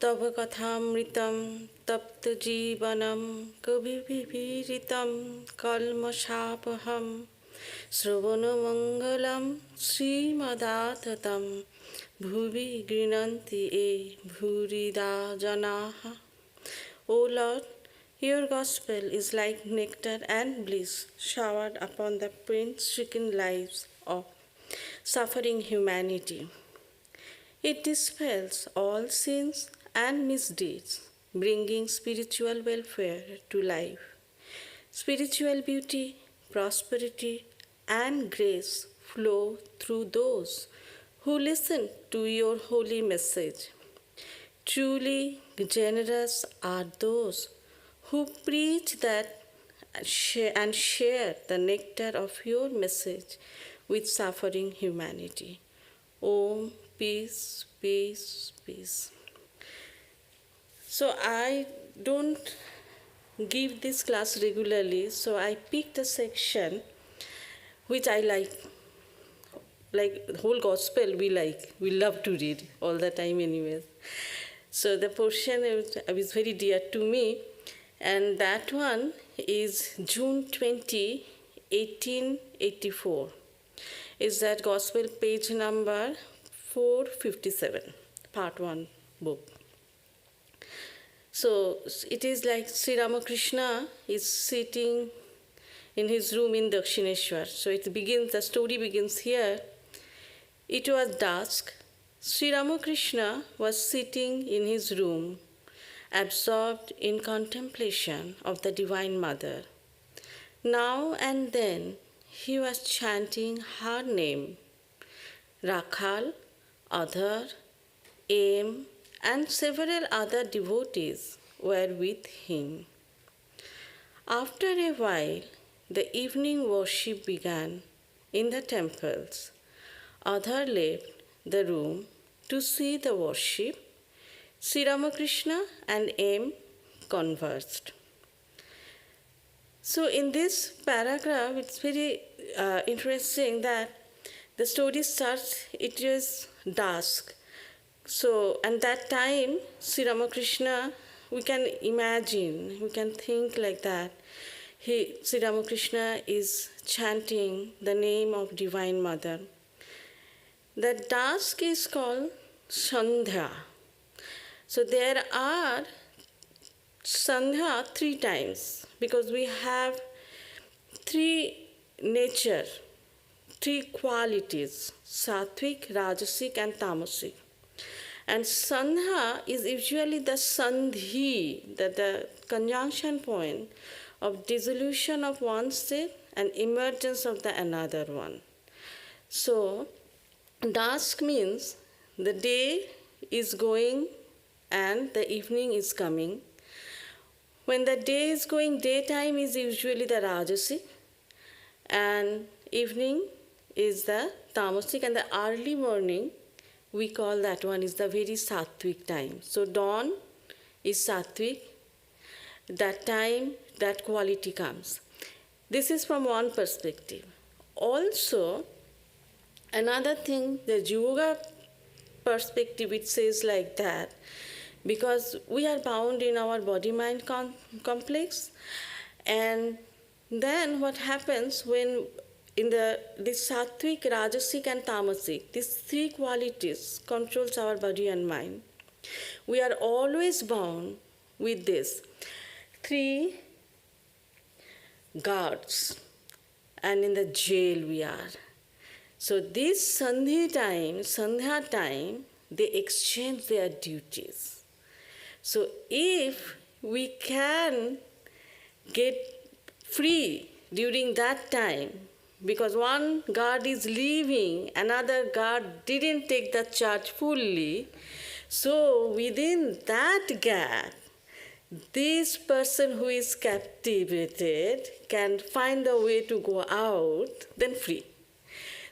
तव कथामृतं तप्त जीवनं कविभिरीडितं कल्मषापहं श्रवणमङ्गलं श्रीमदाततं भुवि गृह्णन्ति ये भूरिदा जनाः. O Lord, your gospel is like nectar and bliss showered upon the pain-stricken lives of suffering humanity. It dispels all sins and misdeeds, bringing spiritual welfare to life. Spiritual beauty, prosperity, and grace flow through those who listen to your holy message. Truly generous are those who preach that and share the nectar of your message with suffering humanity. Om, peace, peace, peace. So I don't give this class regularly, so I picked a section which I like the whole gospel we love to read all the time anyways. So the portion is very dear to me, and that one is June 20, 1884. Is that gospel page number 457, part 1 book. So it is like Sri Ramakrishna is sitting in his room in Dakshineshwar. So the story begins here. It was dusk. Sri Ramakrishna was sitting in his room, absorbed in contemplation of the Divine Mother. Now and then he was chanting her name. Rakhal, Adhar, Aim, and several other devotees were with him. After a while, the evening worship began in the temples. Adhar left the room to see the worship. Sri Ramakrishna and M conversed. So in this paragraph, it's very interesting that the story starts, it is dusk. So, and that time, Sri Ramakrishna, we can imagine, we can think like that. Sri Ramakrishna is chanting the name of Divine Mother. The dusk is called Sandhya. So there are Sandhya 3 times, because we have 3 nature, 3 qualities, Sattvic, Rajasic and Tamasic. And Sandhya is usually the Sandhi, the conjunction point of dissolution of one state and emergence of the another one. So dusk means the day is going and the evening is coming. When the day is going, daytime is usually the Rajasic, and evening is the Tamasic, and the early morning, we call that one is the very Sattvic time. So dawn is Sattvic. That time, that quality comes. This is from one perspective. Also, another thing, the yoga perspective, it says like that, because we are bound in our body-mind complex, and then what happens when in this Sattvic, Rajasic and Tamasic, these 3 qualities controls our body and mind. We are always bound with this 3 guards, and in the jail we are. So this Sandhya time, they exchange their duties. So if we can get free during that time, because one guard is leaving, another guard didn't take the charge fully, so within that gap, this person who is captivated can find a way to go out, then free.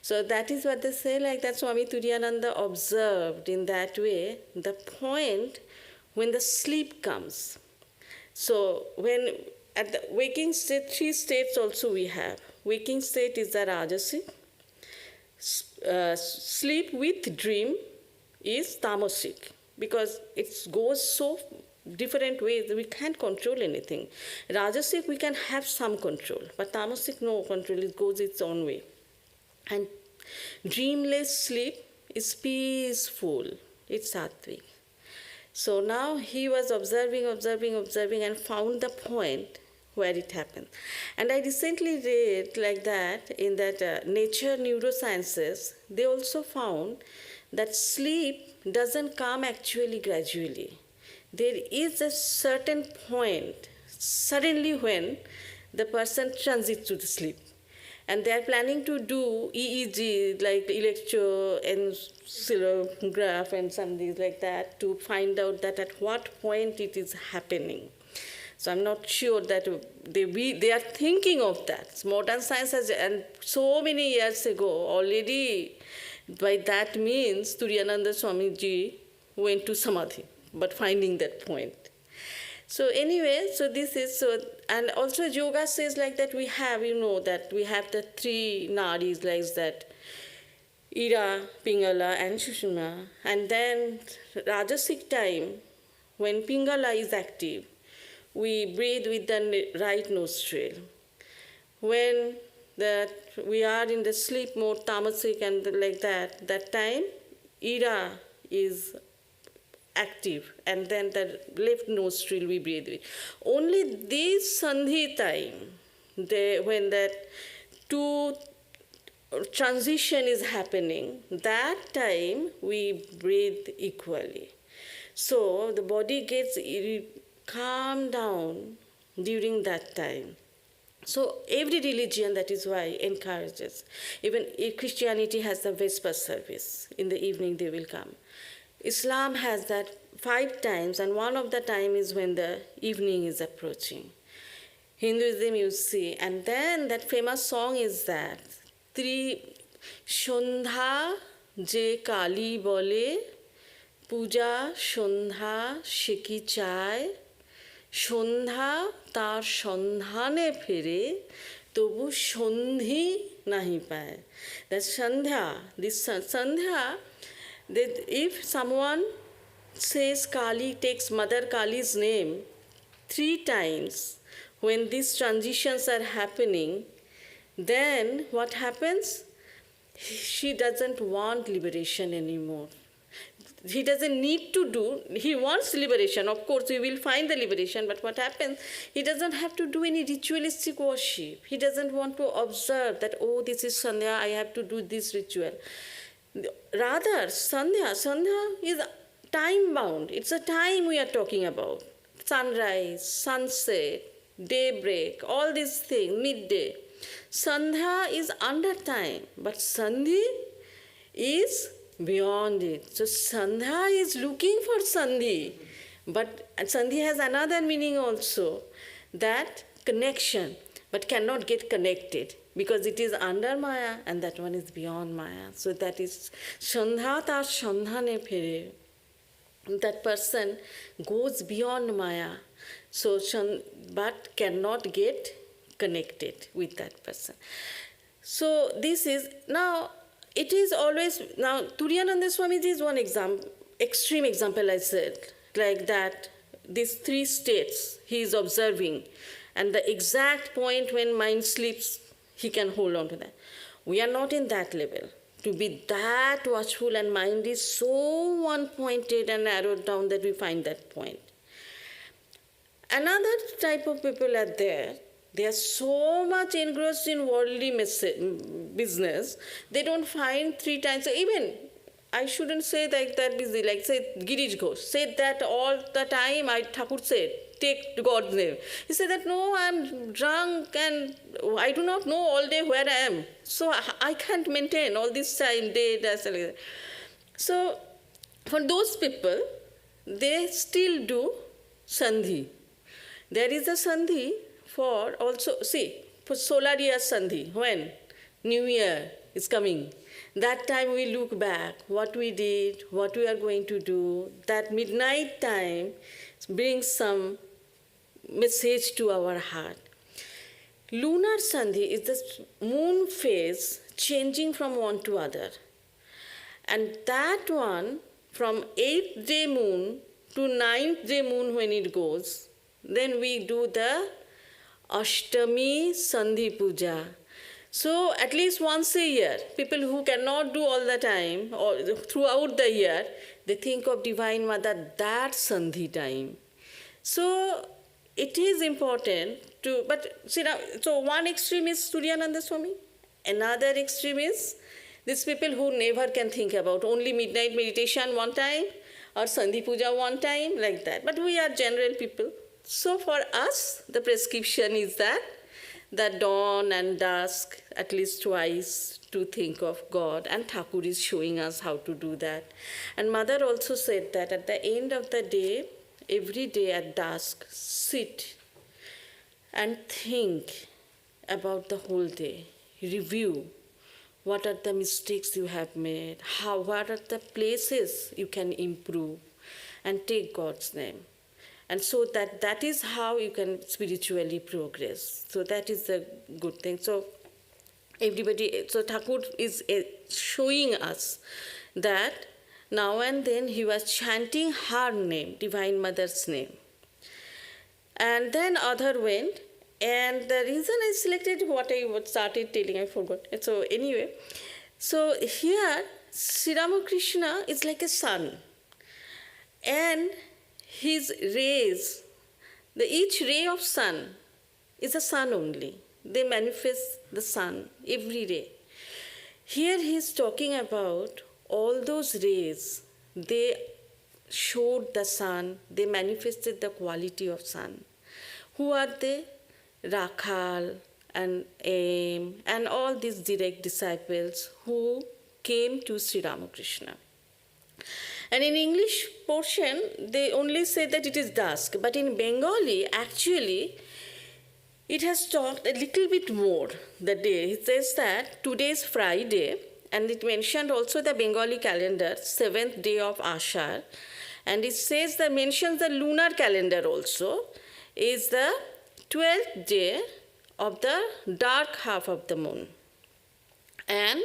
So that is what they say, like that Swami Turiyananda observed in that way, the point when the sleep comes. So when at the waking state, 3 states also we have. Waking state is the Rajasic. Sleep with dream is Tamasic. because it goes so different ways, we can't control anything. Rajasic, we can have some control, but tamasic, no control, it goes its own way. And dreamless sleep is peaceful, it's sattvic. So now he was observing and found the point where it happened. And I recently read like that in that Nature Neurosciences, they also found that sleep doesn't come actually gradually. There is a certain point suddenly when the person transits to the sleep. And they are planning to do EEG, like electroencephalograph and something like that, to find out that at what point it is happening. So I'm not sure that they are thinking of that. Modern science has, and so many years ago, already by that means, Turiyananda Swamiji went to Samadhi, but finding that point. So anyway, so this is, so, and also yoga says like that we have, that we have the three nadis like that, Ida, Pingala and Sushumna. And then Rajasic time, when Pingala is active, we breathe with the right nostril. When we are in the sleep mode, tamasic and like that time, Ida is active, and then the left nostril we breathe with. Only this sandhi time, when that two transition is happening, that time we breathe equally. So the body gets calm down during that time. So every religion, that is why, encourages. Even Christianity has the Vesper service. In the evening they will come. Islam has that 5 times, and one of the time is when the evening is approaching. Hinduism, you see, and then that famous song is that, Shondha je Kali bole, Puja Shondha sheki chai, Shondha tar Shondhane phire, tobu Shondhi nahi paye. That Sandhya, this Sandhya, that if someone says Kali, takes Mother Kali's name 3 times, when these transitions are happening, then what happens? She doesn't want liberation anymore. He doesn't need to do, he wants liberation. Of course, he will find the liberation, but what happens? He doesn't have to do any ritualistic worship. He doesn't want to observe that, oh, this is Sandhya, I have to do this ritual. Rather, Sandhya is time-bound. It's a time we are talking about. Sunrise, sunset, daybreak, all these things, midday. Sandhya is under time, but Sandhi is beyond it. So Sandhya is looking for Sandhi. But Sandhi has another meaning also, that connection, but cannot get connected, because it is under Maya and that one is beyond Maya. So that is Sandha tar Sandhane phire. That person goes beyond Maya, so but cannot get connected with that person. So this is, now it is always, now Turiyananda Swamiji is one example, extreme example I said, like that, these 3 states he is observing, and the exact point when mind sleeps, he can hold on to that. We are not in that level. To be that watchful, and mind is so one-pointed and narrowed down that we find that point. Another type of people are there. They are so much engrossed in worldly business, they don't find 3 times. So even, I shouldn't say like that busy, like say Girish Ghosh, said that all the time, Thakur said, take God's name. He said that, no, I'm drunk and I do not know all day where I am. So I can't maintain all this time, day, that. So for those people, they still do Sandhi. There is a Sandhi for also, see, for solar year Sandhi, when New Year is coming. That time we look back, what we did, what we are going to do. That midnight time brings some message to our heart. Lunar Sandhi is the moon phase changing from one to other. And that one from 8th day moon to 9th day moon when it goes, then we do the Ashtami Sandhi Puja. So at least once a year, people who cannot do all the time or throughout the year, they think of Divine Mother that Sandhi time. So it is important to, but see now, so one extreme is Suryananda Swami, another extreme is these people who never can think about only midnight meditation one time or Sandhi Puja one time, like that. But we are general people. So for us, the prescription is that dawn and dusk, at least twice, to think of God. And Thakur is showing us how to do that. And Mother also said that at the end of the day, every day at dusk, sit and think about the whole day. Review. What are the mistakes you have made? What are the places you can improve? And take God's name. And so that is how you can spiritually progress. So that is a good thing. So Thakur is showing us that now and then he was chanting her name, Divine Mother's name. And then other went. And the reason I selected what I started telling, I forgot. So anyway, so here Sri Ramakrishna is like a sun. And his rays, each ray of sun is a sun only. They manifest the sun every day. Here he is talking about all those rays. They showed the sun. They manifested the quality of sun. Who are they? Rakhal and Aim and all these direct disciples who came to Sri Ramakrishna. And in English portion, they only say that it is dusk. But in Bengali, actually, it has talked a little bit more the day. It says that today is Friday, and it mentioned also the Bengali calendar, 7th day of Ashar. And it says that mentions the lunar calendar also, is the 12th day of the dark half of the moon. And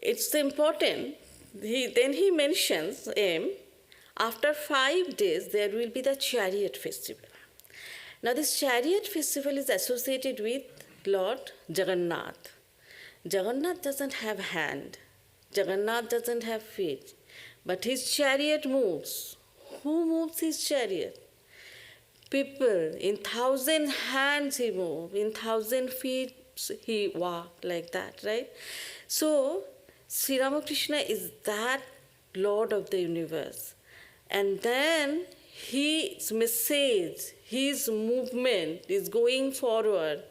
it's important. Then he mentions after 5 days there will be the chariot festival. Now this chariot festival is associated with Lord Jagannath. Jagannath doesn't have hand. Jagannath doesn't have feet. But his chariot moves. Who moves his chariot? People. In 1,000 hands he moved. In 1,000 feet he walked, like that, right? So Sri Ramakrishna is that Lord of the universe. And then his message, his movement is going forward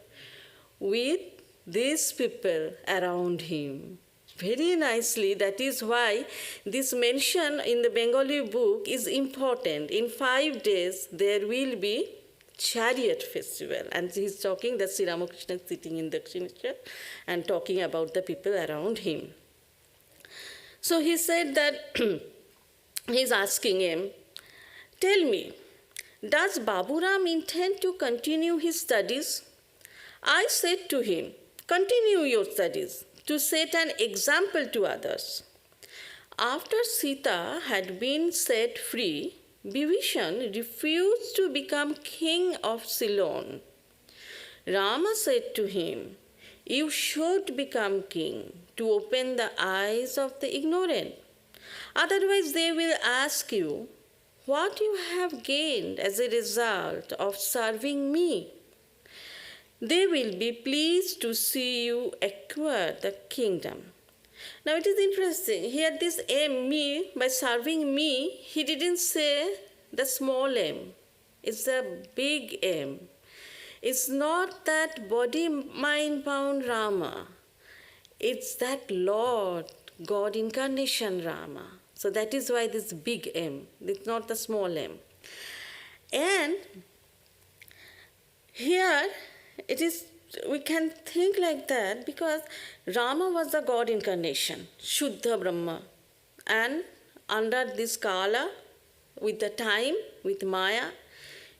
with these people around him. Very nicely, that is why this mention in the Bengali book is important. In 5 days, there will be chariot festival. And he's talking that Sri Ramakrishna is sitting in Dakshineshwar and talking about the people around him. So he said that, he's asking him, tell me, does Baburam intend to continue his studies? I said to him, continue your studies to set an example to others. After Sita had been set free, Bibhishan refused to become king of Ceylon. Rama said to him, you should become king to open the eyes of the ignorant. Otherwise they will ask you what you have gained as a result of serving me. They will be pleased to see you acquire the kingdom. Now it is interesting, here this aim, me, by serving me, he didn't say the small aim. It's the big aim. It's not that body, mind bound Rama. It's that Lord, God incarnation Rama. So that is why this big aim. It's not the small aim. And here it is, we can think like that because Rama was the God incarnation, Shuddha Brahma. And under this Kala, with the time, with Maya,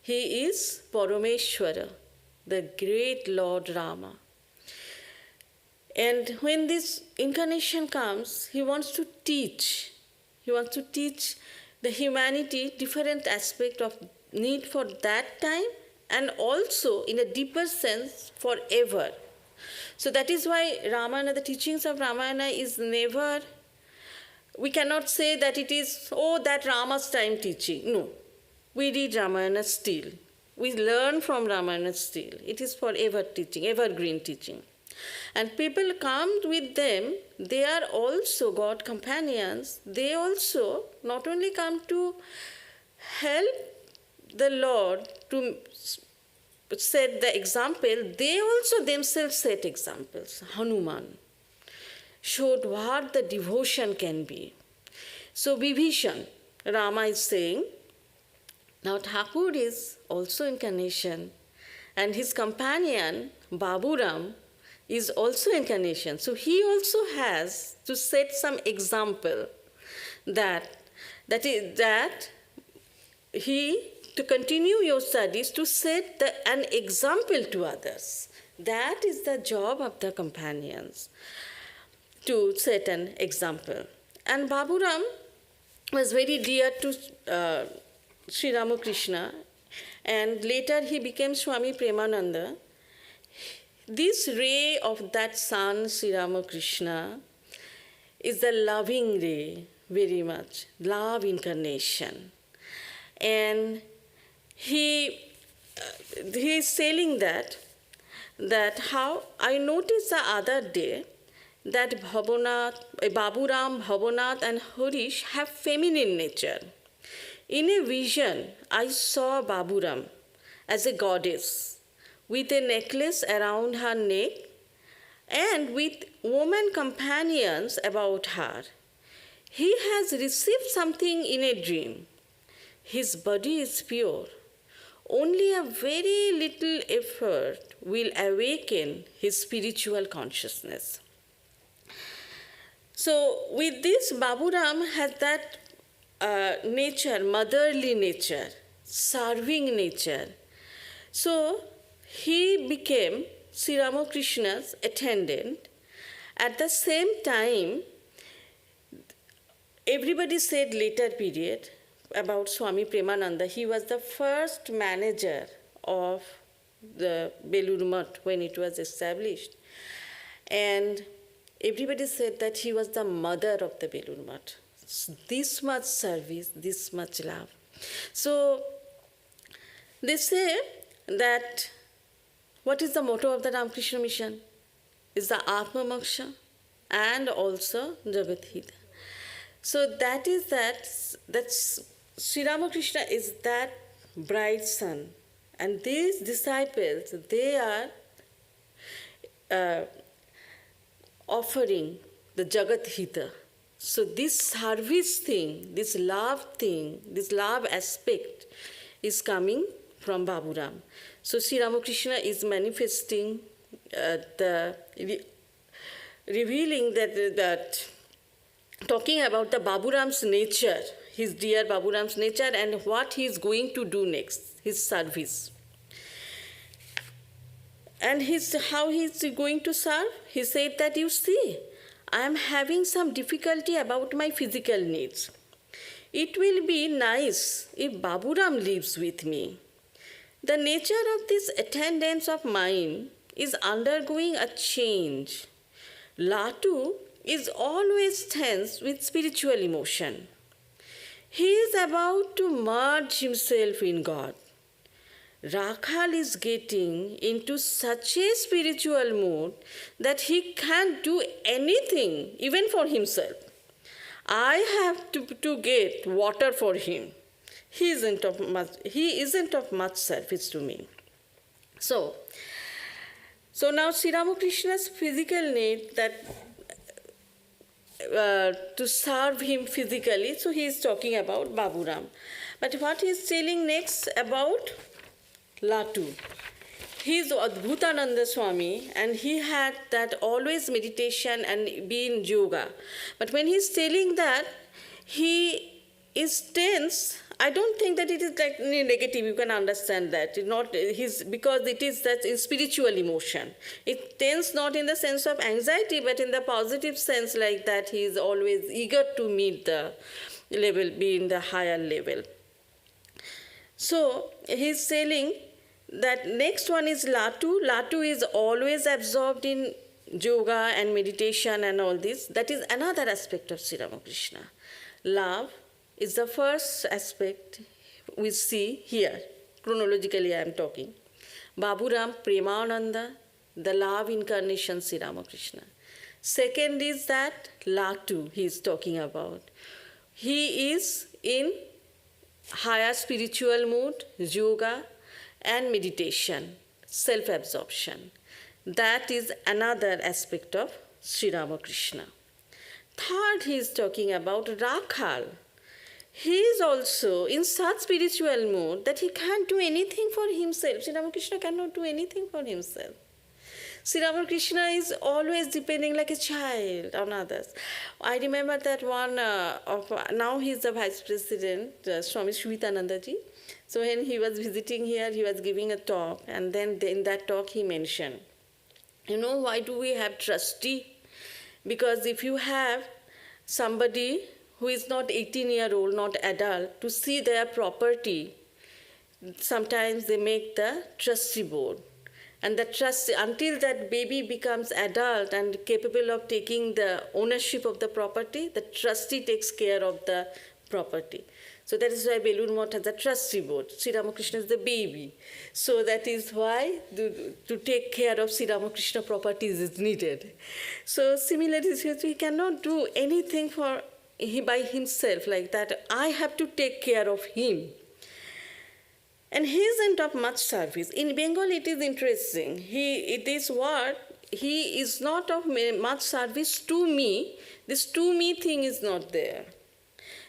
he is Parameshwara, the great Lord Rama. And when this incarnation comes, he wants to teach. He wants to teach the humanity different aspect of need for that time and also in a deeper sense forever. So that is why Ramayana, the teachings of Ramayana is never, we cannot say that it is, oh, that Rama's time teaching. No, we read Ramayana still. We learn from Ramayana still. It is forever teaching, evergreen teaching. And people come with them, they are also God companions. They also not only come to help the Lord to set the example, they also themselves set examples. Hanuman showed what the devotion can be. So Vibhishan, Rama is saying, now Thakur is also incarnation, and his companion Baburam is also incarnation. So he also has to set some example that he, to continue your studies, to set an example to others. That is the job of the companions, to set an example. And Baburam was very dear to Sri Ramakrishna, and later he became Swami Premananda. This ray of that sun, Sri Ramakrishna, is the loving ray, very much, love incarnation. And he is telling that how I noticed the other day that Baburam, Bhavanath and Harish have feminine nature. In a vision, I saw Baburam as a goddess with a necklace around her neck and with woman companions about her. He has received something in a dream. His body is pure. Only a very little effort will awaken his spiritual consciousness. So with this, Baburam has that nature, motherly nature, serving nature. So he became Sri Ramakrishna's attendant. At the same time, everybody said later period about Swami Premananda, he was the first manager of the Belur Math when it was established. And everybody said that he was the mother of the Belur Math. This much service, this much love. So they say that what is the motto of the Ramakrishna mission? Is the Atma Moksha and also Jagat Hita. So that is that's Sri Ramakrishna is that bright sun. And these disciples, they are offering the Jagat Hita. So this service thing, this love aspect is coming from Baburam. So Sri Ramakrishna is manifesting, revealing that talking about the Baburam's nature, his dear Baburam's nature and what he is going to do next, his service. And how he is going to serve? He said that, you see, I am having some difficulty about my physical needs. It will be nice if Baburam lives with me. The nature of this attendance of mine is undergoing a change. Latu is always tense with spiritual emotion. He is about to merge himself in God. Rakhal is getting into such a spiritual mood that he can't do anything, even for himself. I have to get water for him. He isn't of much service to me. So now Sri Ramakrishna's physical need that to serve him physically, so he is talking about Baburam. But what he is telling next about Latu. He is Adbhutananda Swami and he had that always meditation and be in yoga. But when he is telling that he is tense, I don't think that it is like negative, you can understand that. Because it is that spiritual emotion. It tense not in the sense of anxiety, but in the positive sense like that he is always eager to meet the level, be in the higher level. So he's telling that next one is Latu. Latu is always absorbed in yoga and meditation and all this. That is another aspect of Sri Ramakrishna. Love is the first aspect we see here. Chronologically I am talking. Baburam, Premananda, the love incarnation Sri Ramakrishna. Second is that Latu he is talking about. He is in higher spiritual mood, yoga and meditation, self-absorption. That is another aspect of Sri Ramakrishna. Third, he is talking about Rakhal. He is also in such spiritual mood that he can't do anything for himself. Sri Ramakrishna cannot do anything for himself. Sri Ramakrishna is always depending like a child on others. I remember that one, now he is the Vice President, Swami Shrivitanandaji. So when he was visiting here, he was giving a talk, and then in that talk he mentioned, you know, why do we have trustee? Because if you have somebody who is not 18-year-old, not adult, to see their property, sometimes they make the trustee board. And the trustee, until that baby becomes adult and capable of taking the ownership of the property, the trustee takes care of the property. So that is why Belur Math has a trustee board. Sri Ramakrishna is the baby. So that is why to take care of Sri Ramakrishna properties is needed. So similarly, he cannot do anything by himself like that. I have to take care of him. And he isn't of much service. In Bengal, it is interesting. He is not of much service to me. This to me thing is not there.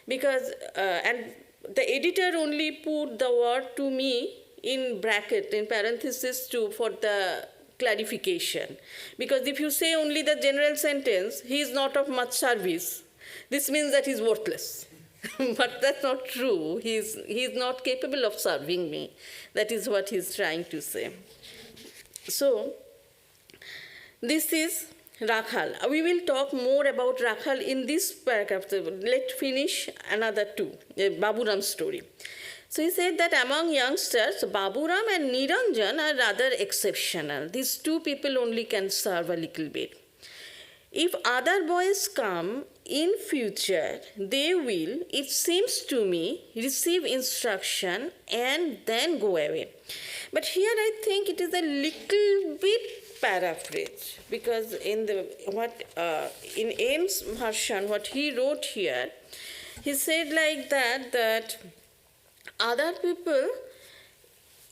Because, and the editor only put the word to me in bracket, in parenthesis for the clarification. Because if you say only the general sentence, he is not of much service, this means that he is worthless. But that's not true. He is not capable of serving me. That is what he is trying to say. So, this is Rakhal. We will talk more about Rakhal in this paragraph. Let's finish another two, Baburam's story. So he said that among youngsters, Baburam and Niranjan are rather exceptional. These two people only can serve a little bit. If other boys come in future, they will, it seems to me, receive instruction and then go away. But here I think it is a little bit paraphrase, because in Ames version, what he wrote here, he said like that other people,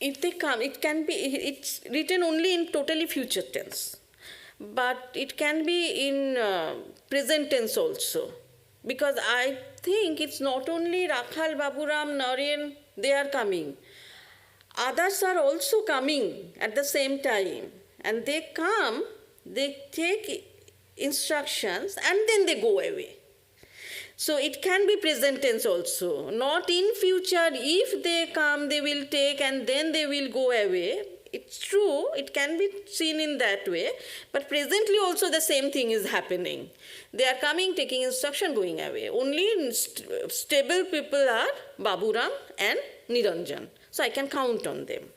if they come, it's written only in totally future tense. But it can be in present tense also. Because I think it's not only Rakhal, Baburam, Naren, they are coming. Others are also coming at the same time. And they come, they take instructions, and then they go away. So it can be present tense also. Not in future, if they come, they will take and then they will go away. It's true, it can be seen in that way, but presently also the same thing is happening. They are coming, taking instruction, going away. Only stable people are Baburam and Niranjan. So I can count on them.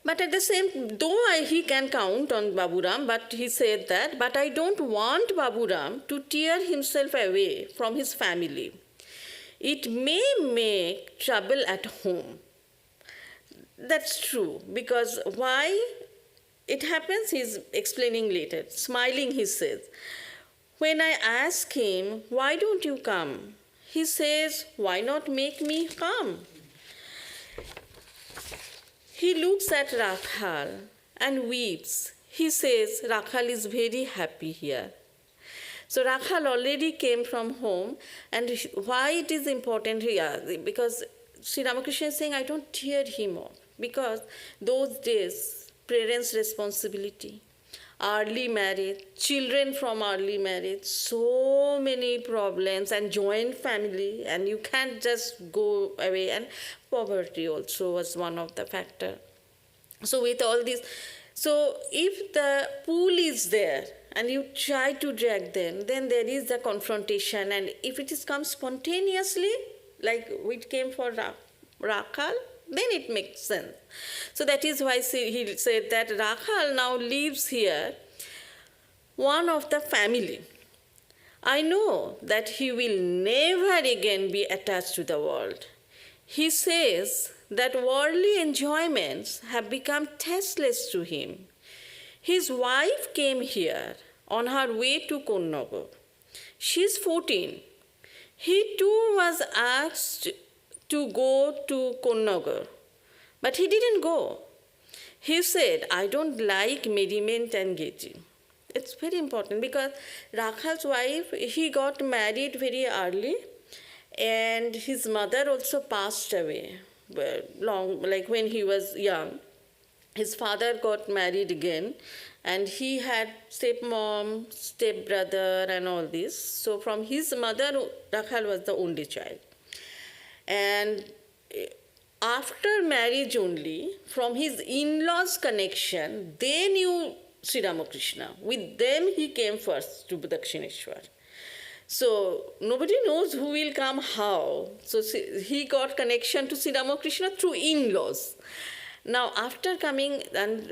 But at the same, though he can count on Baburam, but he said that, but I don't want Baburam to tear himself away from his family. It may make trouble at home. That's true, because why it happens, he's explaining later. Smiling, he says, when I ask him, why don't you come? He says, why not make me come? He looks at Rakhal and weeps. He says, Rakhal is very happy here. So Rakhal already came from home, and why it is important here? Because Sri Ramakrishna is saying, I don't tear him off. Because those days, parents' responsibility, early marriage, children from early marriage, so many problems, and joint family, and you can't just go away. And poverty also was one of the factors. So with all this, so if the pool is there, and you try to drag them, then there is the confrontation. And if it is come spontaneously, like it came for Rakhal, then it makes sense. So that is why he said that Rakhal now lives here, one of the family. I know that he will never again be attached to the world. He says that worldly enjoyments have become tasteless to him. His wife came here on her way to Konnagar. She is 14. He too was asked to go to Konnagar, but he didn't go. He said, I don't like merriment and gaiety. It's very important because Rakhal's wife, he got married very early, and his mother also passed away like when he was young. His father got married again, and he had stepmom, stepbrother, and all this. So from his mother, Rakhal was the only child. And after marriage only, from his in-laws' connection, they knew Sri Ramakrishna. With them, he came first to Dakshineshwar. So nobody knows who will come how. So he got connection to Sri Ramakrishna through in-laws. Now, after coming, and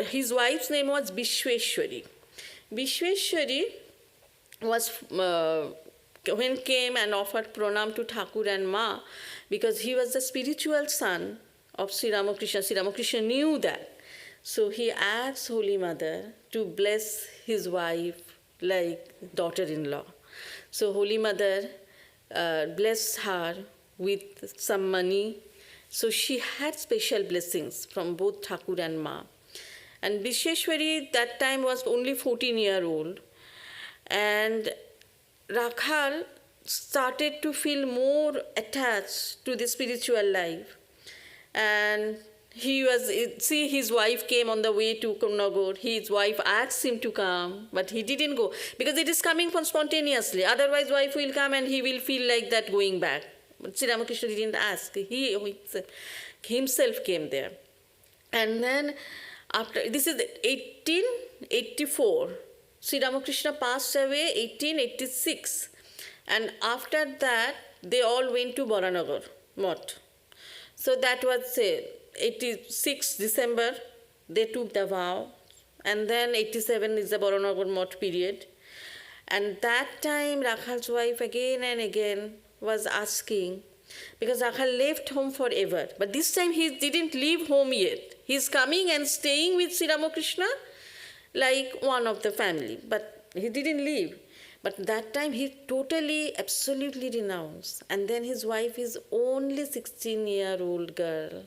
his wife's name was Vishweshwari. Vishweshwari was when came and offered pranam to Thakur and Ma, because he was the spiritual son of Sri Ramakrishna. Sri Ramakrishna knew that. So he asked Holy Mother to bless his wife like daughter-in-law. So Holy Mother blessed her with some money. So she had special blessings from both Thakur and Ma. And Vishweshwari that time was only 14-year-old. And Rakhal started to feel more attached to the spiritual life. And his wife came on the way to Konnagar. His wife asked him to come, but he didn't go because it is coming from spontaneously. Otherwise, wife will come and he will feel like that going back. But Sri Ramakrishna didn't ask. He himself came there. And then after, this is 1884. Sri Ramakrishna passed away 1886. And after that, they all went to Baranagar, Mott. So that was 86 December, they took the vow. And then 87 is the Baranagar Mott period. And that time, Rakhal's wife again and again was asking, because Rakhal left home forever. But this time he didn't leave home yet. He's coming and staying with Sri Ramakrishna like one of the family. But he didn't leave. But that time he totally, absolutely renounced. And then his wife is only 16-year-old girl.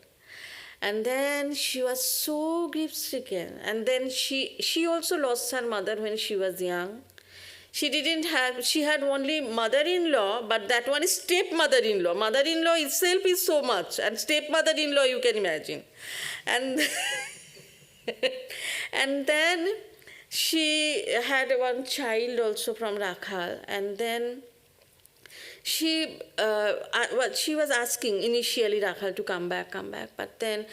And then she was so grief-stricken. And then she also lost her mother when she was young. She had only mother-in-law, but that one is stepmother-in-law. Mother-in-law itself is so much, and stepmother-in-law you can imagine. And, and then she had one child also from Rakhal, and then she was asking initially Rakhal to come back, but then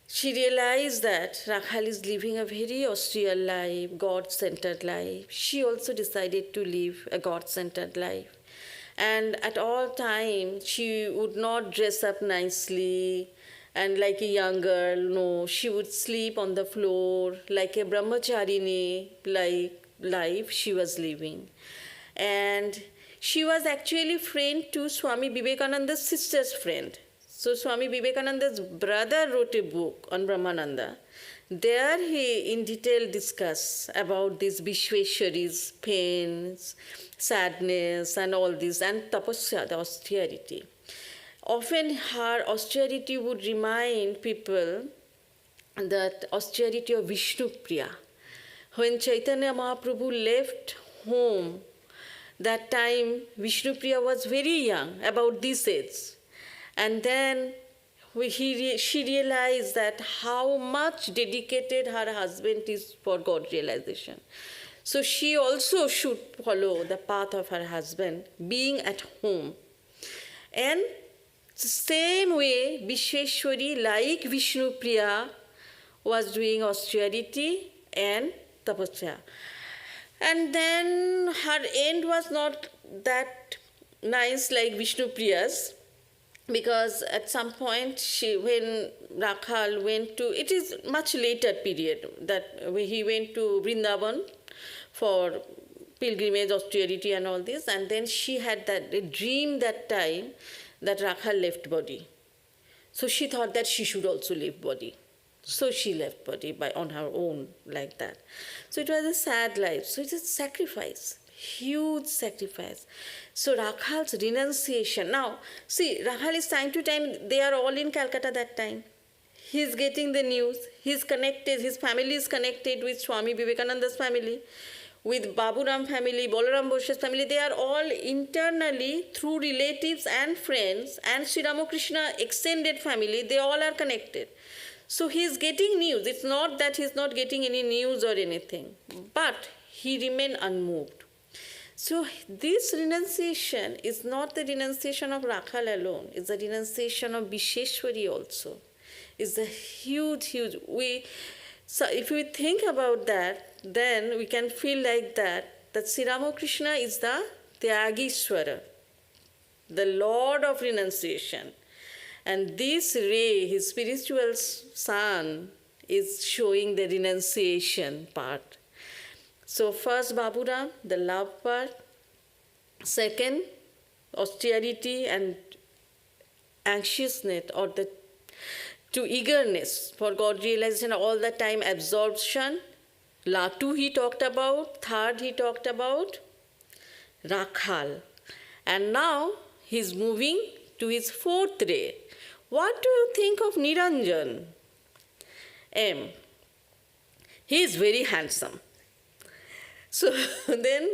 she realized that Rakhal is living a very austere life, God-centered life. She also decided to live a God-centered life. And at all times, she would not dress up nicely and like a young girl. No, she would sleep on the floor like a brahmacharini life she was living. And she was actually friend to Swami Vivekananda's sister's friend. So Swami Vivekananda's brother wrote a book on Brahmananda. There he in detail discussed about this Vishweshwari's pains, sadness and all this, and tapasya, the austerity. Often her austerity would remind people that austerity of Vishnu Priya. When Chaitanya Mahaprabhu left home, that time Vishnu Priya was very young, about this age. And then she realized that how much dedicated her husband is for God realization. So she also should follow the path of her husband, being at home. And the same way, Vishweshwari, like Vishnu Priya, was doing austerity and tapasya. And then her end was not that nice like Vishnu Priya's, because at some point when Rakhal went to, it is much later period that he went to Vrindavan for pilgrimage, austerity and all this, and then she had a dream that time that Rakhal left body. So she thought that she should also leave body. So she left body on her own like that. So it was a sad life. So it is sacrifice, huge sacrifice. So Rakhal's renunciation. Now, see, Rakhal is time to time, they are all in Calcutta that time. He's getting the news. He's connected, his family is connected with Swami Vivekananda's family, with Baburam family, Balaram Boshe's family. They are all internally, through relatives and friends, and Sri Ramakrishna extended family, they all are connected. So he is getting news. It's not that he's not getting any news or anything, but he remained unmoved. So this renunciation is not the renunciation of Rakhal alone. It's the renunciation of Visheshwari also. It's a huge. So if we think about that, then we can feel like that Sri Ramakrishna is the Tyagishwara, the Lord of renunciation. And this Ray, his spiritual son, is showing the renunciation part. So first Baburam, the love part. Second, austerity and anxiousness, or to eagerness for God realization, all the time absorption. Latu he talked about. Third he talked about Rakhal. And now he's moving to his fourth ray. What do you think of Niranjan? M. He is very handsome. So then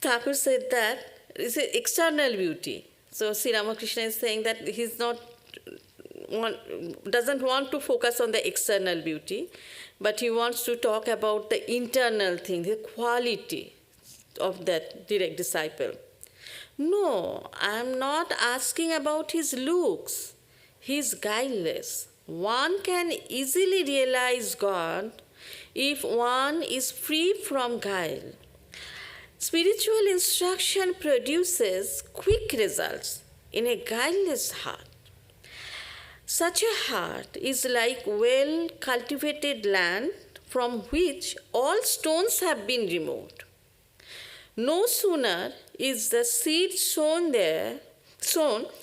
Thakur said that it's an external beauty. So Sri Ramakrishna is saying that he's doesn't want to focus on the external beauty, but he wants to talk about the internal thing, the quality of that direct disciple. No, I am not asking about his looks. He is guileless. One can easily realize God if one is free from guile. Spiritual instruction produces quick results in a guileless heart. Such a heart is like well-cultivated land from which all stones have been removed. No sooner is the seed sown than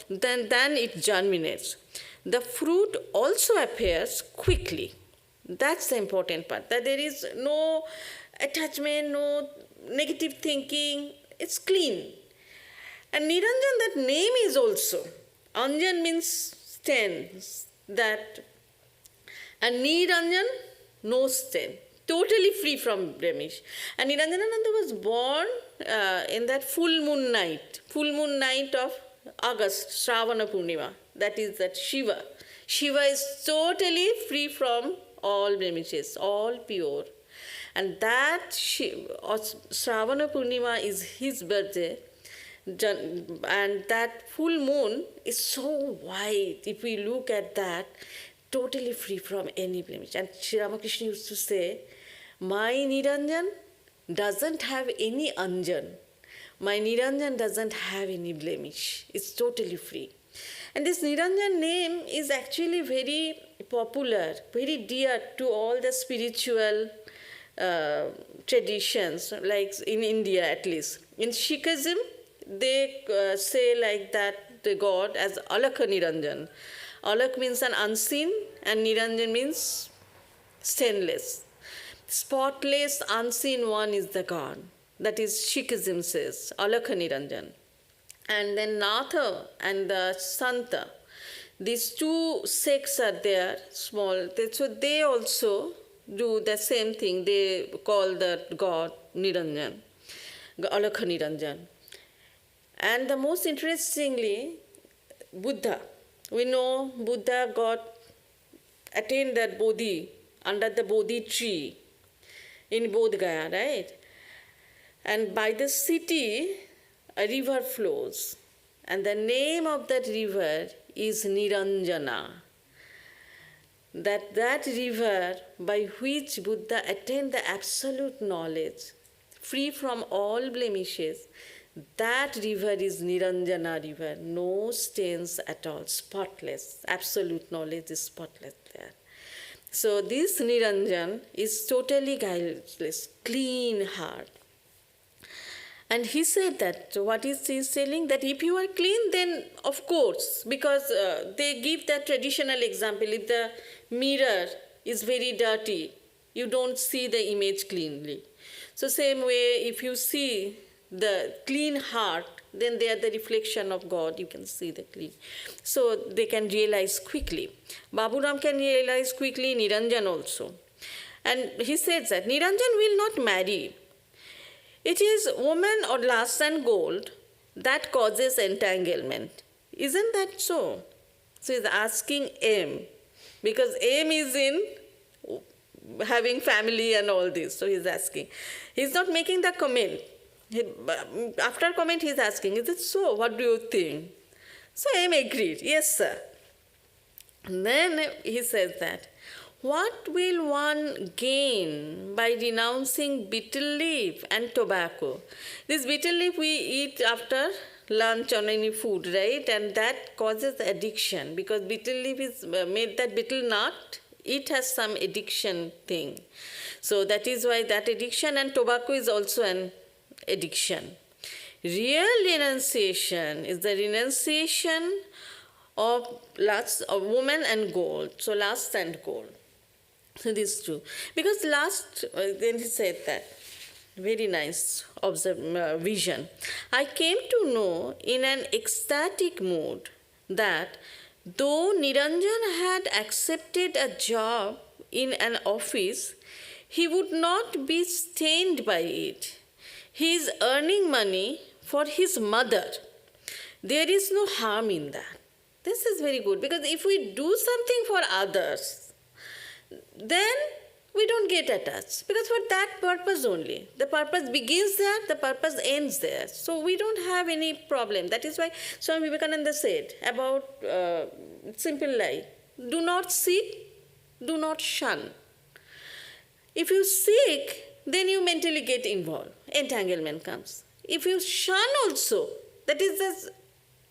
it germinates. The fruit also appears quickly. That's the important part, that there is no attachment, no negative thinking. It's clean. And Niranjan, that name is also, Anjan means stain, that, and Niranjan, no stain, totally free from blemish. And Niranjanananda was born in that full moon night of August, Shravana Purnima. That is that Shiva. Shiva is totally free from all blemishes, all pure. And that Shravana Purnima is his birthday. And that full moon is so white. If we look at that, totally free from any blemish. And Sri Ramakrishna used to say, my Niranjan doesn't have any anjan. My Niranjan doesn't have any blemish. It's totally free. And this Niranjan name is actually very popular, very dear to all the spiritual traditions, like in India at least. In Sikhism, they say like that the God as Alakha Niranjan. Alakh means an unseen and Niranjan means stainless. Spotless, unseen one is the God. That is Sikhism says, Alakha Niranjan. And then Natha and the Santa, these two sects are there, small. So they also do the same thing. They call the God Niranjan, Alakha Niranjan. And the most interestingly, Buddha. We know Buddha attained that Bodhi under the Bodhi tree in Bodh Gaya, right? And by the city, a river flows. And the name of that river is Niranjana. that river by which Buddha attained the absolute knowledge, free from all blemishes, that river is Niranjana river, no stains at all, spotless. Absolute knowledge is spotless there. So this Niranjan is totally guileless, clean heart. And he said that, what is he telling? That if you are clean, then of course, because they give that traditional example, if the mirror is very dirty, you don't see the image cleanly. So same way, if you see the clean heart, then they are the reflection of God, you can see the clean. So they can realize quickly. Baburam can realize quickly, Niranjan also. And he says that Niranjan will not marry. It is woman or lust and gold that causes entanglement. Isn't that so? So he's asking M, because M is in having family and all this. So he's asking. He's not making the comment. After comment, he's asking, is it so? What do you think? So M agreed, yes, sir. And then he says that, what will one gain by renouncing betel leaf and tobacco? This betel leaf we eat after lunch on any food, right? And that causes addiction, because betel leaf is made, that betel nut, it has some addiction thing. So that is why that addiction, and tobacco is also an addiction. Real renunciation is the renunciation of lust, of woman and gold. So lust and gold. So this is true. Because last, then he said that, very nice vision. I came to know in an ecstatic mood that though Niranjan had accepted a job in an office, he would not be stained by it. He is earning money for his mother. There is no harm in that. This is very good, because if we do something for others, then we don't get attached, because for that purpose only. The purpose begins there, the purpose ends there. So we don't have any problem. That is why Swami Vivekananda said about simple life, do not seek, do not shun. If you seek, then you mentally get involved. Entanglement comes. If you shun also, that is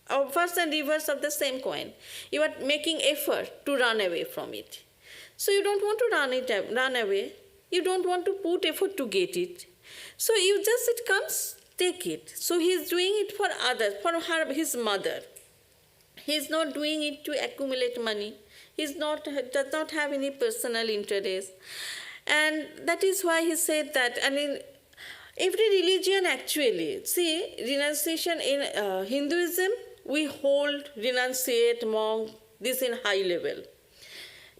the first and reverse of the same coin. You are making effort to run away from it. So you don't want to run away. You don't want to put effort to get it. So you just, it comes, take it. So he is doing it for others, for his mother. He is not doing it to accumulate money. He does not have any personal interest. And that is why he said that, and in every religion actually, see, renunciation in Hinduism, we hold, renunciate, monk, this in high level.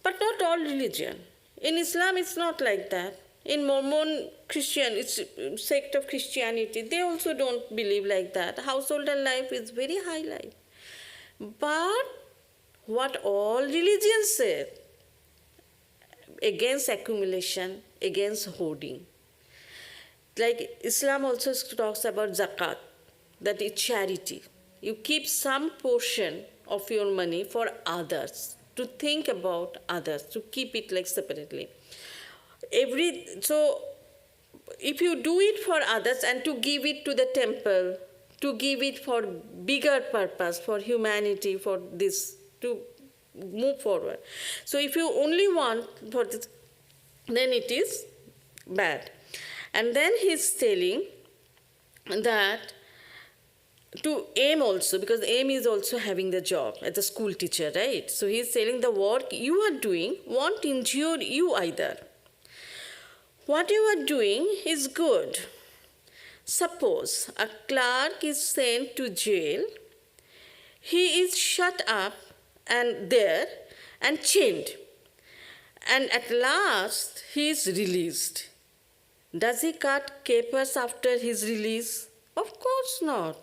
But not all religion. In Islam, it's not like that. In Mormon Christian, it's sect of Christianity, they also don't believe like that. Householder life is very high life. But what all religions say, against accumulation, against hoarding. Like Islam also talks about zakat, that is charity. You keep some portion of your money for others, to think about others, to keep it like separately. So if you do it for others and to give it to the temple, to give it for bigger purpose, for humanity, for this, to move forward. So if you only want for this, then it is bad. And then he's telling that to aim also, because aim is also having the job as a school teacher, right? So he's telling the work you are doing won't injure you either. What you are doing is good. Suppose a clerk is sent to jail, he is shut up and there and chained, and at last he is released. Does he cut capers after his release? Of course not.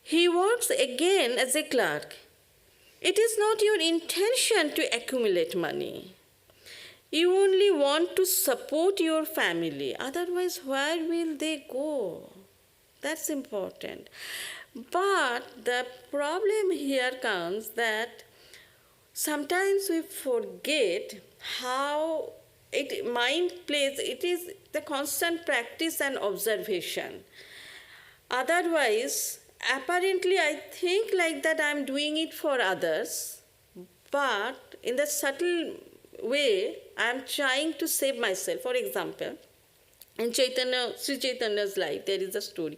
He works again as a clerk. It is not your intention to accumulate money. You only want to support your family. Otherwise, where will they go? That's important. But the problem here comes that sometimes we forget how mind plays. It is the constant practice and observation. Otherwise, apparently I think like that I'm doing it for others, but in the subtle way, I'm trying to save myself. For example, in Sri Chaitanya's life, there is a story.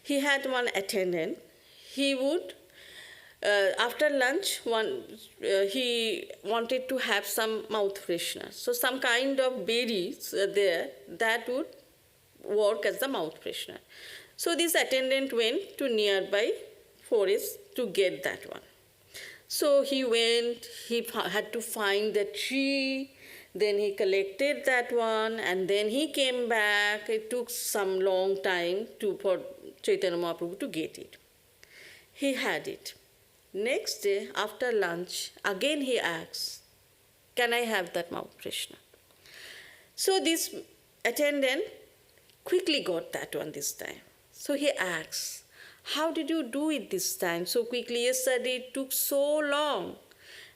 He had one attendant. He would, after lunch, he wanted to have some mouth freshener. So some kind of berries there that would work as the mouth freshener. So this attendant went to nearby forest to get that one. So he went, he had to find the tree, then he collected that one, and then he came back. It took some long time for Chaitanya Mahaprabhu to get it. He had it. Next day, after lunch, again he asks, can I have that mouth freshener? So this attendant quickly got that one this time. So he asks, how did you do it this time so quickly? Yesterday it took so long,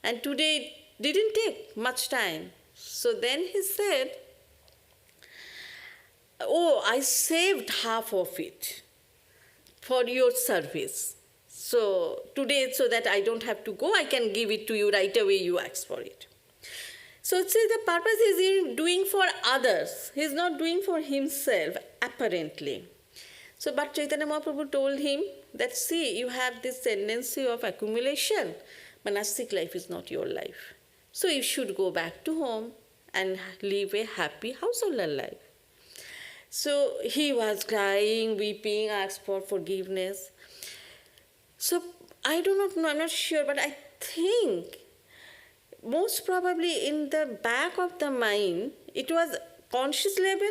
and today it didn't take much time. So then he said, oh, I saved half of it for your service. So today, so that I don't have to go, I can give it to you right away, you ask for it. So see, the purpose is doing for others. He is not doing for himself, apparently. So, but Chaitanya Mahaprabhu told him that, see, you have this tendency of accumulation. Monastic life is not your life. So you should go back to home and live a happy householder life. So he was crying, weeping, asked for forgiveness. So I do not know, I'm not sure, but I think most probably in the back of the mind, it was conscious level.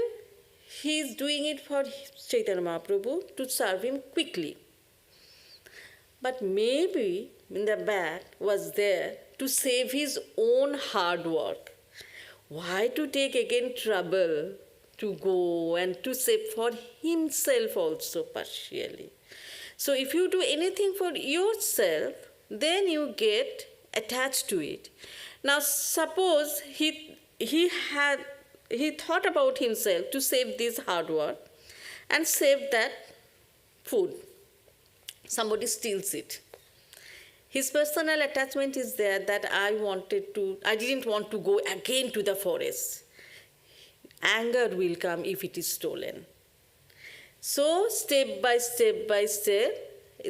He is doing it for Chaitanya Mahaprabhu to serve him quickly. But maybe in the back was there to save his own hard work. Why to take again trouble to go and to save for himself also partially? So if you do anything for yourself, then you get attached to it. Now suppose he thought about himself to save this hard work and save that food. Somebody steals it. His personal attachment is there that I didn't want to go again to the forest. Anger will come if it is stolen. So step by step,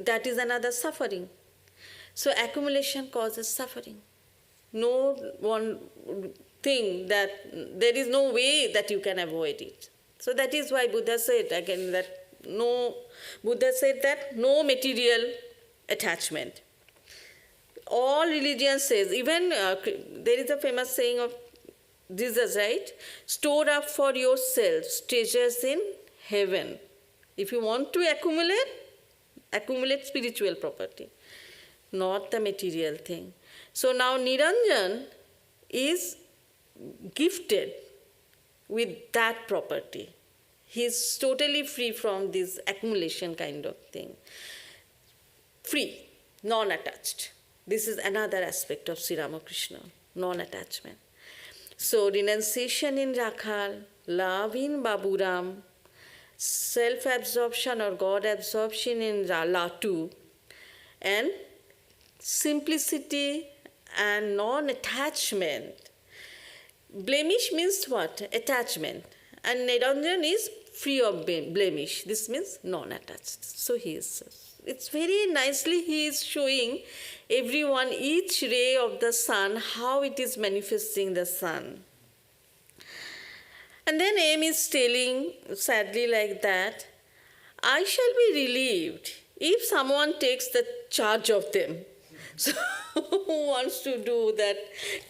that is another suffering. So accumulation causes suffering. No one thing that there is no way that you can avoid it. So that is why Buddha said again that no material attachment. All religions says, even there is a famous saying of Jesus, right? Store up for yourselves treasures in heaven. If you want to accumulate spiritual property, not the material thing. So now Niranjan is gifted with that property. He is totally free from this accumulation kind of thing. Free, non-attached. This is another aspect of Sri Ramakrishna, non-attachment. So renunciation in Rakhal, love in Baburam, self-absorption or God-absorption in Latu, and simplicity and non-attachment. Blemish means what? Attachment. And Niranjan is free of blemish. This means non-attached. So it's very nicely he is showing everyone, each ray of the sun, how it is manifesting the sun. And then M is telling sadly like that, I shall be relieved if someone takes the charge of them. So who wants to do that,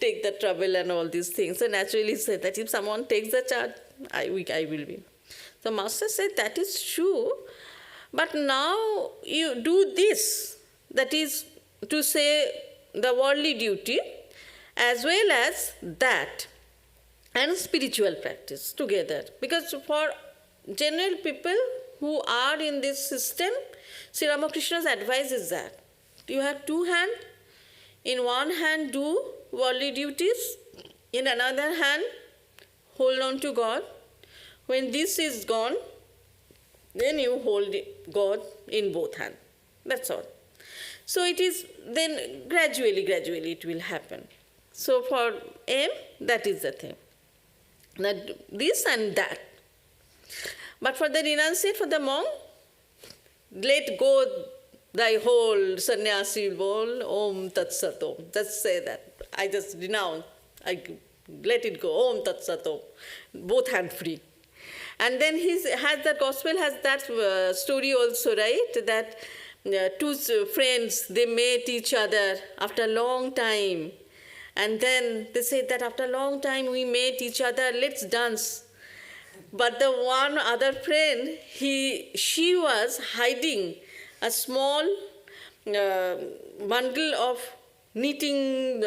take the trouble and all these things? So naturally said that if someone takes the charge, I will be. So Master said that is true, but now you do this, that is to say the worldly duty as well as that and spiritual practice together. Because for general people who are in this system, Sri Ramakrishna's advice is that you have two hands in one hand do worldly duties, in another hand hold on to God. When this is gone, then you hold God in both hands. That's all. So it is then gradually it will happen. So for M, that is the thing. That this and that. But for the renunciate, for the monk, let go thy whole sannyasi bowl, Om Tat Sat Om. Just say that. I just renounce. I let it go. Om Tat Sat Om. Both hands free. And then the gospel has that story also, right? That two friends, they met each other after a long time. And then they said that after a long time we met each other, let's dance. But the one other friend, she was hiding a small bundle of knitting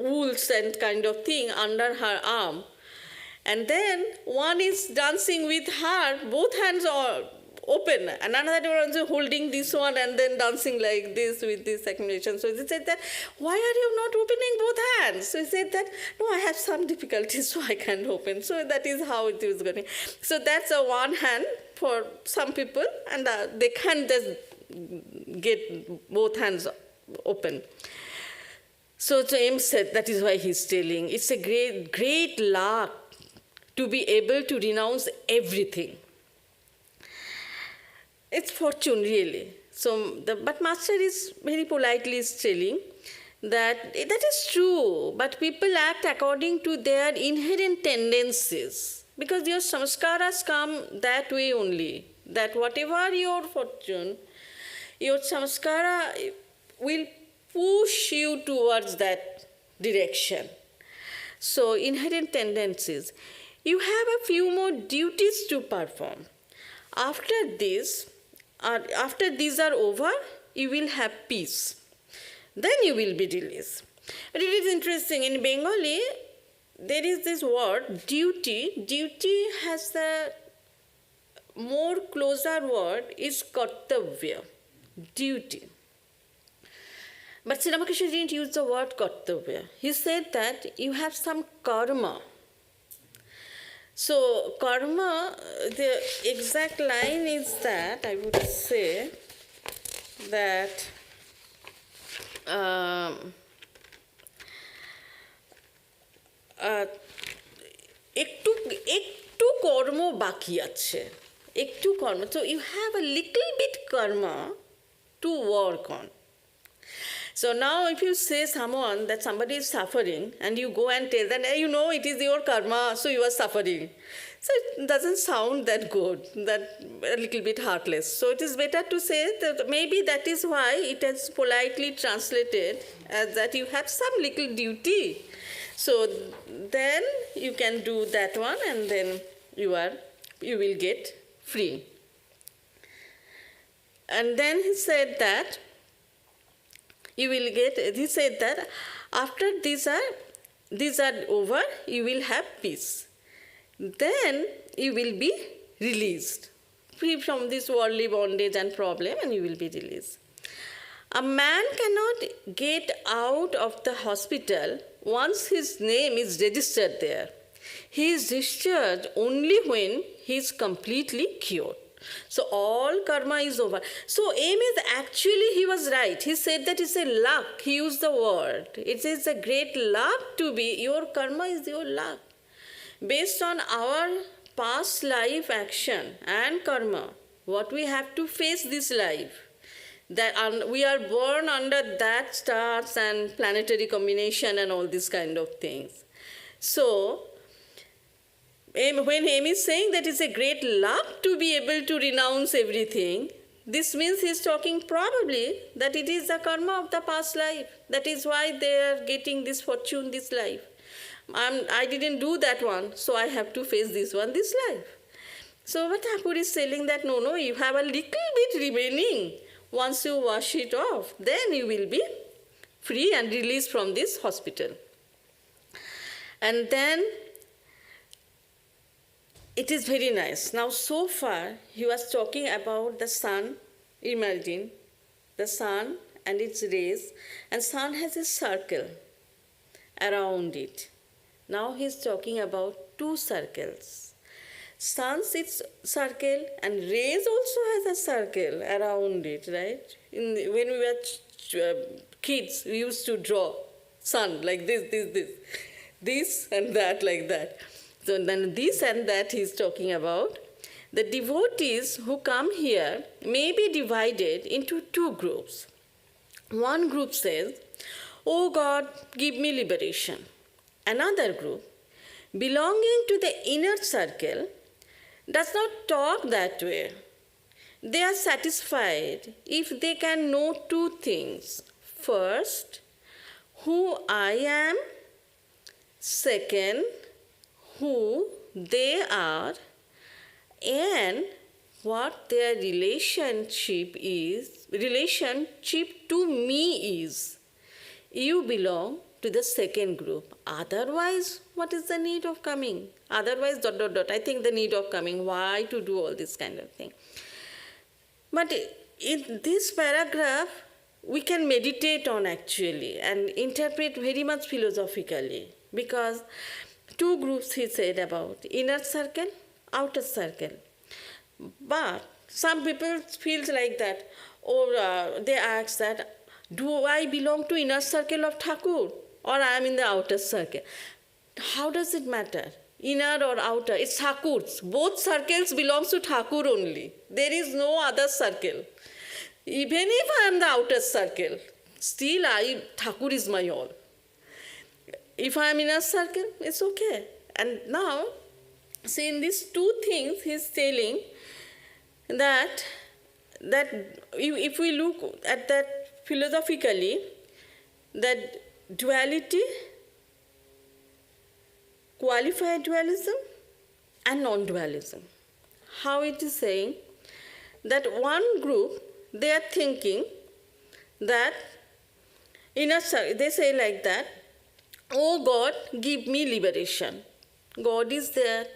wools and kind of thing under her arm. And then one is dancing with her, both hands are open, and another one is holding this one and then dancing like this with this accumulation. So they said that, why are you not opening both hands? So he said that, no, I have some difficulties, so I can't open. So that is how it is going. So that's a one hand for some people, and they can't just get both hands open. So James said, that is why he's telling, it's a great luck to be able to renounce everything. It's fortune, really. So, but Master is very politely telling that is true, but people act according to their inherent tendencies, because your samskaras come that way only, that whatever your fortune, your samskara will push you towards that direction. So, inherent tendencies. You have a few more duties to perform. After these are over, you will have peace. Then you will be released. But it is interesting, in Bengali, there is this word, duty. Duty has the more closer word is kartavya, duty. But Sri Ramakrishna didn't use the word kartavya. He said that you have some karma. So karma, the exact line is that, I would say, that একটু কর্ম বাকি আছে, একটু কর্ম. So you have a little bit karma to work on. So now if you say someone that somebody is suffering and you go and tell them, hey, you know, it is your karma, so you are suffering. So it doesn't sound that good, that a little bit heartless. So it is better to say that maybe that is why it is politely translated as that you have some little duty. So then you can do that one and then you will get free. And then he said that he said that after these are over, you will have peace. Then you will be released, free from this worldly bondage and problem, and you will be released. A man cannot get out of the hospital once his name is registered there. He is discharged only when he is completely cured. So all karma is over. So aim is actually, he was right. He said that it's a luck. He used the word. It is a great luck to be, your karma is your luck. Based on our past life action and karma, what we have to face this life, that we are born under that stars and planetary combination and all these kind of things. So when Amy is saying that it's a great luck to be able to renounce everything, this means he's talking probably that it is the karma of the past life. That is why they are getting this fortune, this life. I didn't do that one, so I have to face this one, this life. So what Thakur is telling that no, you have a little bit remaining. Once you wash it off, then you will be free and released from this hospital. And then it is very nice. Now, so far, he was talking about the sun, imagine, the sun and its rays, and sun has a circle around it. Now he's talking about two circles. Sun's its circle and rays also has a circle around it, right? When we were kids, we used to draw sun like this and that like that. So then this and that he's talking about. The devotees who come here may be divided into two groups. One group says, "Oh God, give me liberation." Another group, belonging to the inner circle, does not talk that way. They are satisfied if they can know two things. First, who I am. Second, who they are, and what their relationship to me is. You belong to the second group. Otherwise, what is the need of coming? Otherwise, ... I think the need of coming. Why to do all this kind of thing? But in this paragraph, we can meditate on actually and interpret very much philosophically, because two groups he said about, inner circle, outer circle. But some people feel like that, or they ask that, do I belong to inner circle of Thakur, or I am in the outer circle? How does it matter? Inner or outer? It's Thakur's. Both circles belong to Thakur only. There is no other circle. Even if I am the outer circle, still Thakur is my all. If I am in a circle, it's okay. And now, see, in these two things, he is telling that if we look at that philosophically, that duality, qualified dualism, and non-dualism. How it is saying that one group, they are thinking that they say like that, "Oh God, give me liberation." God is there,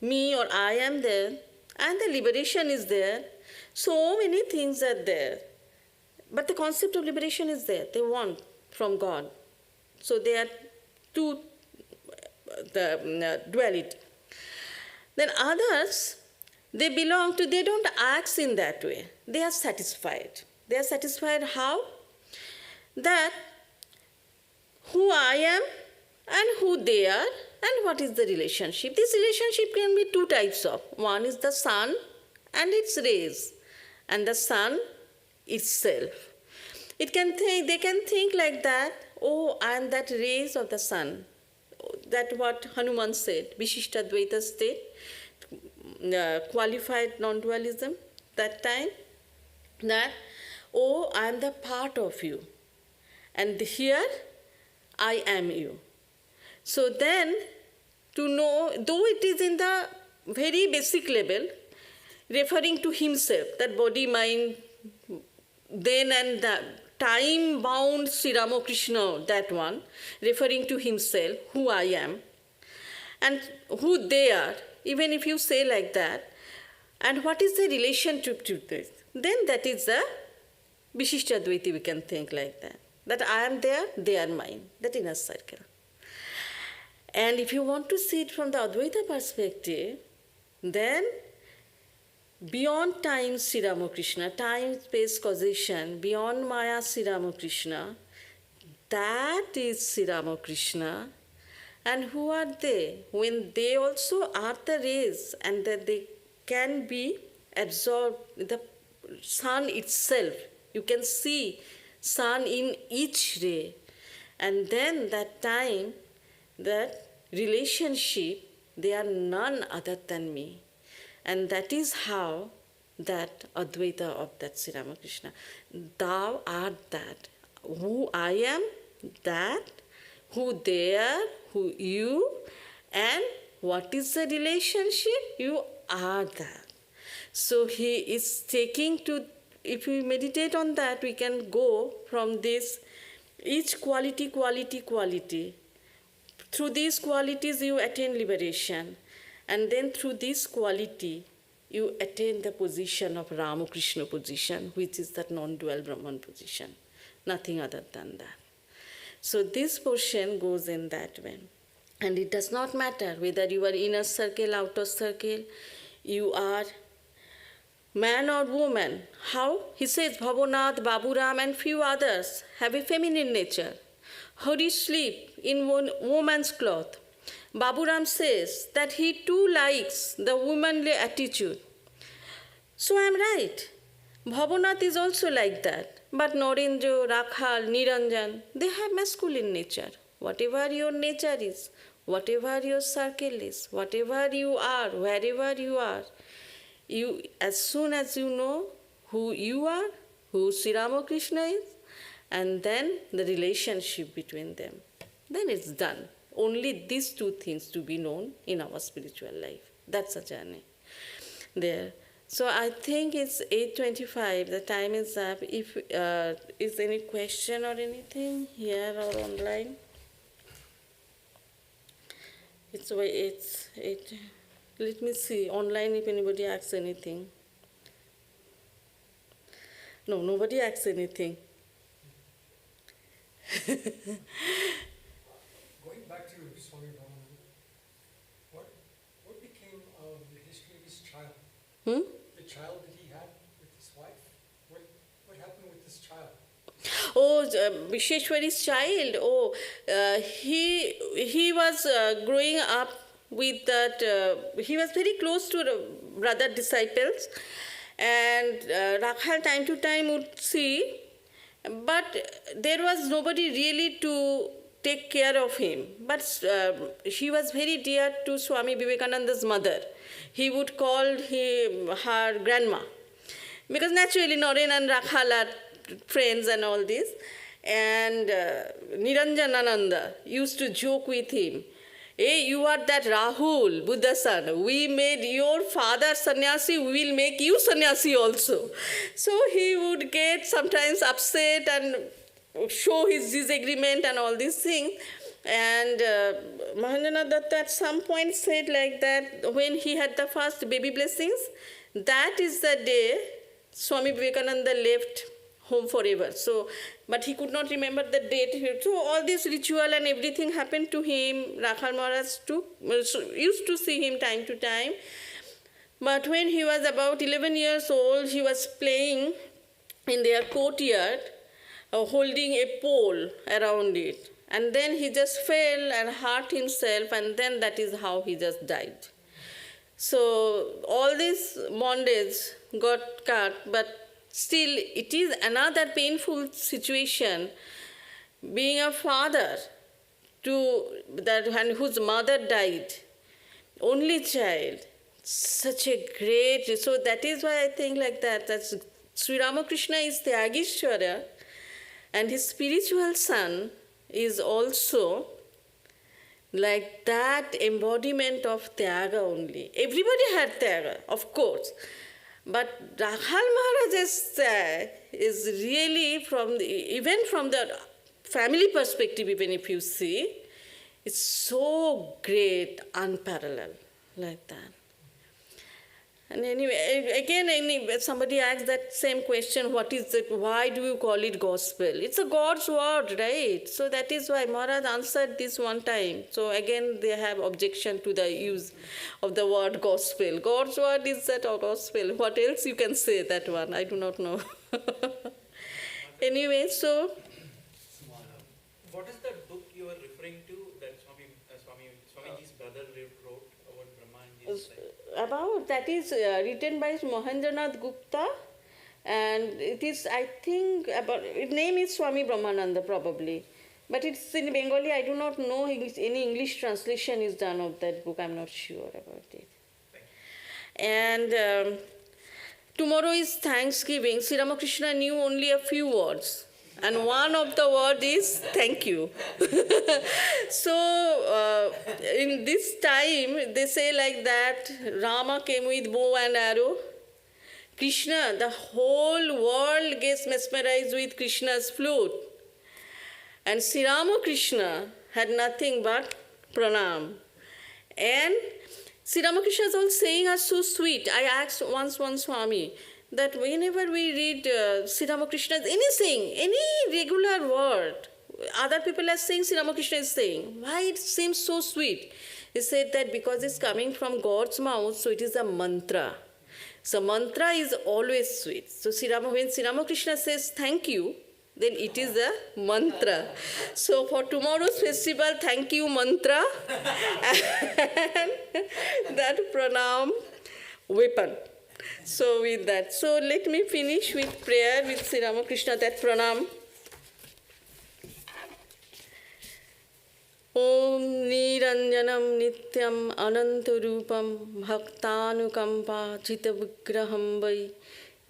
me or I am there, and the liberation is there. So many things are there. But the concept of liberation is there. They want from God. So they are two, the duality. Then others, they don't act in that way. They are satisfied. They are satisfied how? That who I am and who they are and what is the relationship. This relationship can be two types of. One is the sun and its rays, and the sun itself. They can think like that, oh, I am that rays of the sun. That what Hanuman said, Vishishtadvaita state, qualified non-dualism, that time, that, oh, I am the part of you. And here, I am you. So then, to know, though it is in the very basic level, referring to himself, that body, mind, then and the time-bound Sri Ramakrishna, that one, referring to himself, who I am, and who they are, even if you say like that, and what is the relationship to this, then that is the Vishishtadvaiti, we can think like that. That I am there, they are mine, that inner circle. And if you want to see it from the Advaita perspective, then beyond time Sri Ramakrishna, time, space, causation, beyond Maya Sri Ramakrishna, that is Sri Ramakrishna. And who are they? When they also are the rays, and that they can be absorbed, the sun itself, you can see sun in each ray. And then that time, that relationship, they are none other than me. And that is how that Advaita of that Sri Ramakrishna. Thou art that. Who I am, that. Who they are, who you, and what is the relationship? You are that. So he is taking to, if we meditate on that, we can go from this, each quality. Through these qualities you attain liberation. And then through this quality, you attain the position of Ramakrishna position, which is that non-dual Brahman position. Nothing other than that. So this portion goes in that way. And it does not matter whether you are inner circle, outer circle, you are man or woman. How? He says Bhavanath, Baburam and few others have a feminine nature. Hari sleep in woman's cloth. Baburam says that he too likes the womanly attitude. So I am right. Bhavanath is also like that. But Narendra, Rakhal, Niranjan, they have masculine nature. Whatever your nature is, whatever your circle is, whatever you are, wherever you are, you, as soon as you know who you are, who Sri Ramakrishna is, and then the relationship between them, then it's done. Only these two things to be known in our spiritual life. That's a journey there. So I think it's 8:25. The time is up. If is any question or anything here or online? It's 8. Let me see online if anybody asks anything. No, nobody asks anything. Going back to Swami Ramananda, what became of the history of his child? The child that he had with his wife? What happened with this child? Oh, Visheshwari's child. Oh, he was growing up with that. He was very close to the brother disciples, and Rakhal time to time would see, but there was nobody really to take care of him. But she was very dear to Swami Vivekananda's mother. He would call her grandma, because naturally Naren and Rakhal are friends and all this. And Niranjanananda used to joke with him, "Hey, you are that Rahul, Buddha's son. We made your father sannyasi, we will make you sannyasi also." So he would get sometimes upset and show his disagreement and all these things. And Mahendranath Gupta at some point said like that, when he had the first baby blessings, that is the day Swami Vivekananda left home forever. So, but he could not remember the date. So all this ritual and everything happened to him. Rakhal Maharaj used to see him time to time. But when he was about 11 years old, he was playing in their courtyard, holding a pole around it. And then he just fell and hurt himself, and then that is how he just died. So all this bondage got cut, but still it is another painful situation, being a father to that and whose mother died, only child, such a great, so that is why I think like that Sri Ramakrishna is the Tyagishwara, and his spiritual son is also like that embodiment of Tyaga only. Everybody had Tyaga, of course. But Rakhal Maharaj's Tyag is really even from the family perspective, even if you see, it's so great, unparalleled, like that. And anyway, again, somebody asked that same question, what is it, why do you call it gospel? It's a God's word, right? So that is why Maharaj answered this one time. So again, they have objection to the use of the word gospel. God's word is that gospel. What else you can say that one? I do not know. Anyway, so... What is that book you are referring to that Swamiji's brother wrote about Brahma and Jesus? About that is written by Mahendranath Gupta, and it is, I think, about its name is Swami Brahmananda probably, but it's in Bengali. I do not know any English translation is done of that book. I'm not sure about it. And tomorrow is Thanksgiving. Sri Ramakrishna knew only a few words. And one of the words is thank you. So in this time, they say like that, Rama came with bow and arrow. Krishna, the whole world gets mesmerized with Krishna's flute. And Sri Ramakrishna had nothing but pranam. And Sri Ramakrishna's all saying are so sweet. I asked once one Swami that whenever we read Sri Ramakrishna's anything, any regular word, other people are saying Sri Ramakrishna is saying, why it seems so sweet? He said that because it's coming from God's mouth, so it is a mantra. So mantra is always sweet. So when Sri Ramakrishna says thank you, then it is a mantra. So for tomorrow's festival, thank you mantra and that pranam weapon. So with that, so let me finish with prayer with Sri Ramakrishna, that pranam. Om Niranjanam Nityam Anantarupam Bhaktanukampa Chitavigraham Vai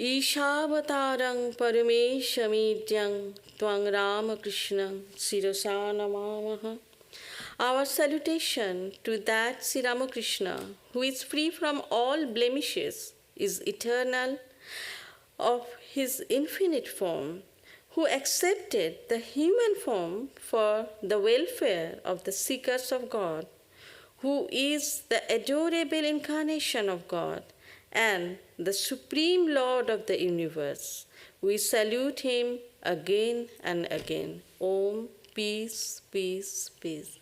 Ishaavatarang Parameshamidhyang Tvang Ramakrishna Sirasa Namamaha. Our salutation to that Sri Ramakrishna, who is free from all blemishes, is eternal, of his infinite form, who accepted the human form for the welfare of the seekers of God, who is the adorable incarnation of God and the supreme Lord of the universe. We salute him again and again. Om, peace, peace, peace.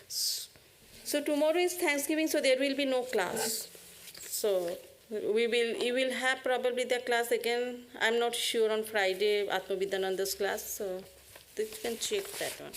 So tomorrow is Thanksgiving, so there will be no class. So you will have probably the class again. I'm not sure on Friday, Atmavidananda's class, so you can check that one.